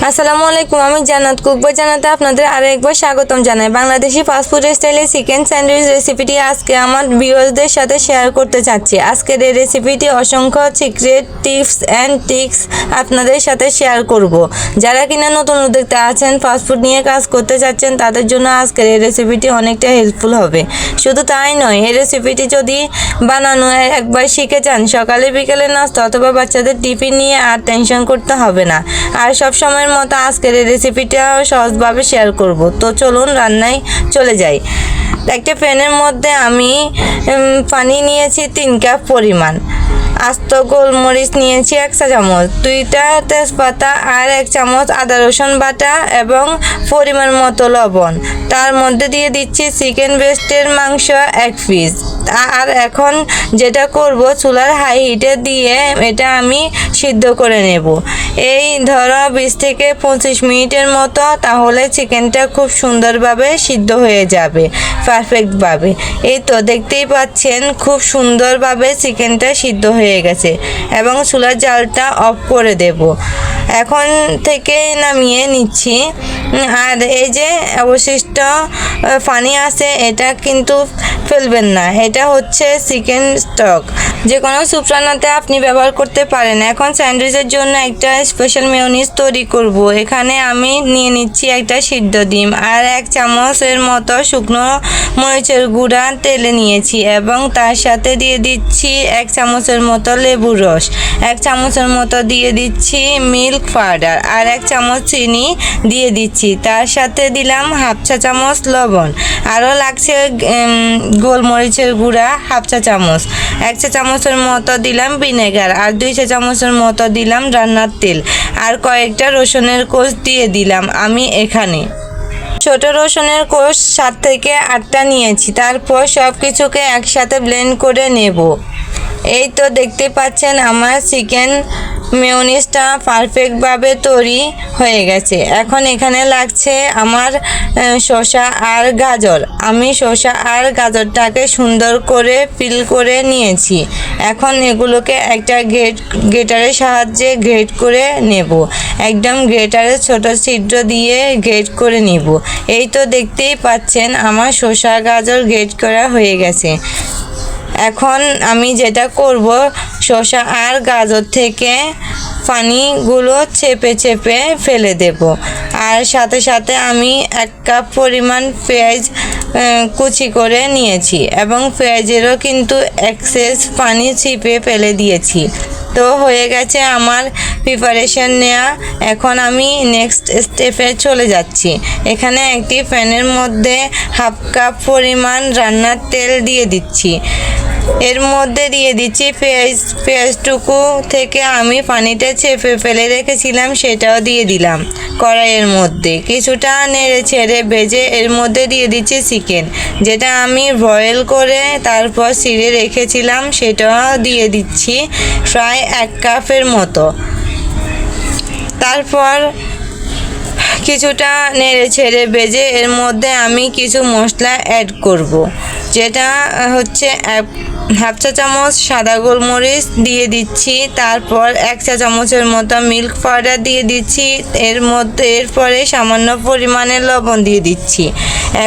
আসসালামু আলাইকুম, আমি জান্নাত কুকবো জানাতে আপনাদের আরও একবার স্বাগতম জানাই। বাংলাদেশি ফাস্টফুড স্টাইলে চিকেন স্যান্ডউইচ রেসিপিটি আজকে আমার ভিউয়ার্সদের সাথে শেয়ার করতে চাচ্ছি। আজকের এই রেসিপিটি অসংখ্য সিক্রেট টিপস অ্যান্ড ট্রিক্স আপনাদের সাথে শেয়ার করব। যারা কিনা নতুন উদ্যোক্তা আছেন, ফাস্টফুড নিয়ে কাজ করতে চাচ্ছেন, তাদের জন্য আজকের এই রেসিপিটি অনেকটা হেল্পফুল হবে। শুধু তাই নয়, এই রেসিপিটি যদি বানানো একবার শিখে যান, সকালে বিকেলে নাস্তা অথবা বাচ্চাদের টিফিন নিয়ে আর টেনশন করতে হবে না। আর সব সময়ের মতো আজকের এই রেসিপিটা সহজভাবে শেয়ার করব। তো চলুন রান্নায় চলে যাই। একটা প্যানের মধ্যে আমি পানি নিয়েছি 3 কাপ পরিমাণ, আস্ত গোলমরিচ নিয়েছি 1 চা চামচ, 2টা তেজপাতা আর 1 চামচ আদা রসুন বাটা এবং পরিমাণ মতো লবণ। তার মধ্যে দিয়ে দিচ্ছি চিকেন ব্রেস্টের মাংস 1 পিস। আর এখন যেটা করব, চুলার হাই হিটে দিয়ে এটা আমি সিদ্ধ করে নেব। এই ধরো 20 থেকে 25 মিনিটের মতো, তাহলে চিকেনটা খুব সুন্দরভাবে সিদ্ধ হয়ে যাবে, পারফেক্টভাবে। এই তো দেখতেই পাচ্ছেন খুব সুন্দরভাবে চিকেনটা সিদ্ধ হয়ে গেছে এবং চুলার জালটা অফ করে দেব। এখন থেকে নামিয়ে নিচ্ছি। আর এই যে অবশিষ্ট পানি আছে, এটা কিন্তু ফেলবেন না, এটা হচ্ছে চিকেন স্টক। যে কোনো স্যুপ রান্নাতে আপনি ব্যবহার করতে পারেন। এখন স্যান্ডউইচের জন্য একটা স্পেশাল মেয়োনিজ তৈরি করব। এখানে আমি নিয়ে নিচ্ছি একটা সিদ্ধ ডিম আর 1 চামচের মতো শুকনো মরিচের গুঁড়া তেলে নিয়েছি এবং তার সাথে দিয়ে দিচ্ছি 1 চামচের মতো লেবুর রস, 1 চামচের মতো দিয়ে দিচ্ছি মিল্ক পাউডার আর 1 চামচ চিনি দিয়ে দিচ্ছি। তার সাথে দিলাম 1/2 চা চামচ লবণ, আরও লাগছে গোলমরিচের গুঁড়া 1/2 চা চামচ, 1 চা চামচের মতো দিলাম ভিনেগার আর 2 চা চামচের মতো দিলাম রান্নার তেল আর কয়েকটা রসুনের কোষ দিয়ে দিলাম। আমি এখানে ছোট রসুনের কোষ 7 থেকে 8টা নিয়েছি। তারপর সব কিছুকে একসাথে ব্লেন্ড করে নেব। এই তো দেখতে পাচ্ছেন আমার চিকেন মেয়োনিজটা পারফেক্টভাবে তৈরি হয়ে গেছে। এখন এখানে লাগছে আমার শসা আর গাজর। আমি শসা আর গাজরটাকে সুন্দর করে পিল করে নিয়েছি। এখন এগুলোকে একটা গ্রেটারের সাহায্যে গ্রেট করে নেব। একদম গ্রেটারে ছোট ছিদ্র দিয়ে গ্রেট করে নিব। এই তো দেখতেই পাচ্ছেন আমার শসা গাজর গ্রেট করা হয়ে গেছে। এখন আমি যেটা করব, শসা আর গাজর থেকে পানিগুলো চেপে চেপে ফেলে দেব। আর সাথে সাথে আমি 1 কাপ পরিমাণ পেঁয়াজ কুচি করে নিয়েছি এবং পেঁয়াজেরও কিন্তু এক্সেস পানি চিপে ফেলে দিয়েছি। তো হয়ে গেছে আমার প্রিপারেশন নেওয়া। এখন আমি নেক্সট স্টেপে চলে যাচ্ছি। এখানে একটি প্যানের মধ্যে 1/2 কাপ পরিমাণ রান্নার তেল দিয়ে দিচ্ছি। এর মধ্যে দিয়ে দিচ্ছি পেঁয়াজটুকু থেকে আমি পানিটা চেপে ফেলে রেখেছিলাম, সেটাও দিয়ে দিলাম কড়াইয়ের মধ্যে। কিছুটা নেড়ে ছেড়ে ভেজে এর মধ্যে দিয়ে দিচ্ছি চিকেন, যেটা আমি বয়েল করে তারপর ছিঁড়ে রেখেছিলাম, সেটাও দিয়ে দিচ্ছি প্রায় 1 কাপের মতো। তারপর কিছুটা নেড়ে ছেড়ে ভেজে এর মধ্যে আমি কিছু মশলা অ্যাড করব, যেটা হচ্ছে 1/2 চা চামচ সাদা গোলমরিচ দিয়ে দিচ্ছি। তারপর 1 চা চামচের মতো মিল্ক পাউডার দিয়ে দিচ্ছি। এরপরে সামান্য পরিমাণে লবণ দিয়ে দিচ্ছি।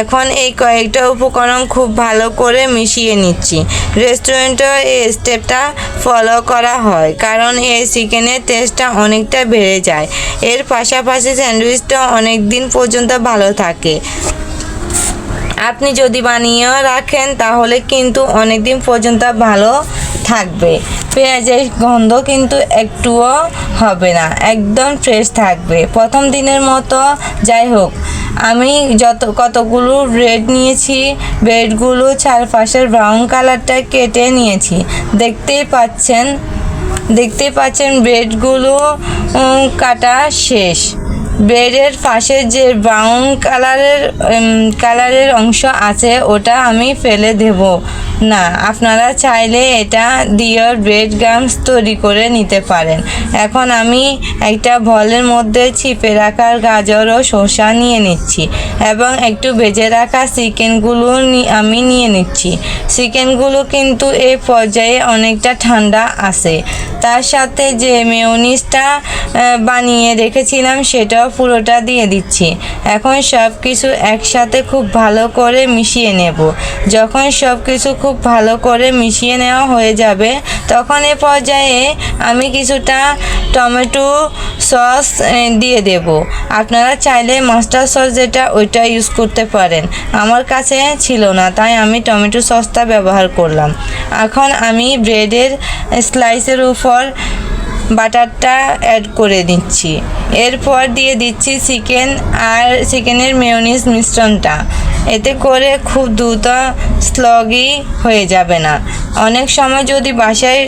এখন এই কয়েকটা উপকরণ খুব ভালো করে মিশিয়ে নিচ্ছি। রেস্টুরেন্টে এই স্টেপটা ফলো করা হয়, কারণ এই চিকেনের টেস্টটা অনেকটা বেড়ে যায়। এর পাশাপাশি স্যান্ডউইচটা অনেক দিন পর্যন্ত ভালো থাকে। আপনি যদি বানিয়েও রাখেন তাহলে কিন্তু অনেক দিন পর্যন্ত ভালো থাকবে। পেঁয়াজের গন্ধ কিন্তু একটুও হবে না, একদম ফ্রেশ থাকবে প্রথম দিনের মতো। যাই হোক, আমি কতগুলো ব্রেড নিয়েছি, ব্রেডগুলো চারপাশের ব্রাউন কালারটা কেটে নিয়েছি। দেখতেই পাচ্ছেন ব্রেডগুলো কাটা শেষ। ব্রেডের পাশে যে ব্রাউন কালারের অংশ আছে ওটা আমি ফেলে দেব না, আপনারা চাইলে এটা দিয়ে ব্রেড গামস তৈরি করে নিতে পারেন। এখন আমি একটা বলের মধ্যে চিপে রাখা গাজর ও শসা নিয়ে নিচ্ছি এবং একটু ভেজে রাখা চিকেনগুলো আমি নিয়ে নিচ্ছি। চিকেনগুলো কিন্তু এই পর্যায়ে অনেকটা ঠান্ডা আছে। তার সাথে যে মেয়োনিজটা বানিয়ে রেখেছিলাম সেটাও পুরোটা দিয়ে দিচ্ছি। এখন সব কিছু একসাথে খুব ভালো করে মিশিয়ে নেব। যখন সব কিছু খুব ভালো করে মিশিয়ে নেওয়া হয়ে যাবে তখন এ পর্যায়ে আমি কিছুটা টমেটো সস দিয়ে দেব। আপনারা চাইলে মাস্টার্ড সস যেটা ওইটা ইউজ করতে পারেন। আমার কাছে ছিল না, তাই আমি টমেটো সসটা ব্যবহার করলাম। এখন আমি ব্রেডের স্লাইসের উপর বাটারটা অ্যাড করে দিচ্ছি। এরপর দিয়ে দিচ্ছি চিকেন আর চিকেনের মেয়োনিজ মিশ্রণটা। এতে করে খুব দ্রুত স্লগি হয়ে যাবে না। অনেক সময় যদি বাসায়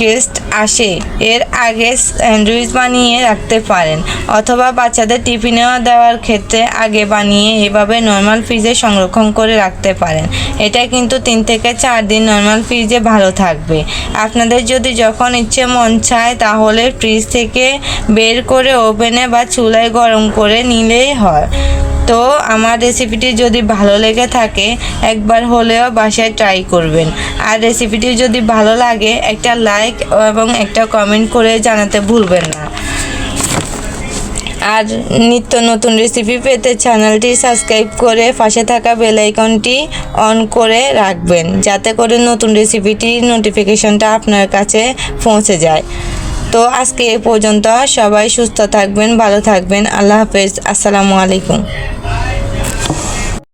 গেস্ট আসে এর আগে স্যান্ডউইচ বানিয়ে রাখতে পারেন, অথবা বাচ্চাদের টিফিনে দেওয়ার ক্ষেত্রে আগে বানিয়ে এভাবে নর্মাল ফ্রিজে সংরক্ষণ করে রাখতে পারেন। এটা কিন্তু 3 থেকে 4 দিন নর্মাল ফ্রিজে ভালো থাকবে। আপনাদের যদি যখন ইচ্ছে মন চায় তাহলে ফ্রিজ থেকে বের করে ওভেনে বা চুলায় গরম করে নিলেই হয়। তো আমার রেসিপিটি যদি ভালো লেগে থাকে একবার হলেও বাসায় ট্রাই করবেন। আর রেসিপিটি যদি ভালো লাগে একটা লাইক এবং একটা কমেন্ট করে জানাতে ভুলবেন না। আর নিত্য নতুন রেসিপি পেতে চ্যানেলটি সাবস্ক্রাইব করে পাশে থাকা বেল আইকনটি অন করে রাখবেন, যাতে করে নতুন রেসিপিটির নোটিফিকেশনটা আপনার কাছে পৌঁছে যায়। তো আজকে এ পর্যন্ত। সবাই সুস্থ থাকবেন, ভালো থাকবেন। আল্লাহ হাফেজ। আসসালামু আলাইকুম।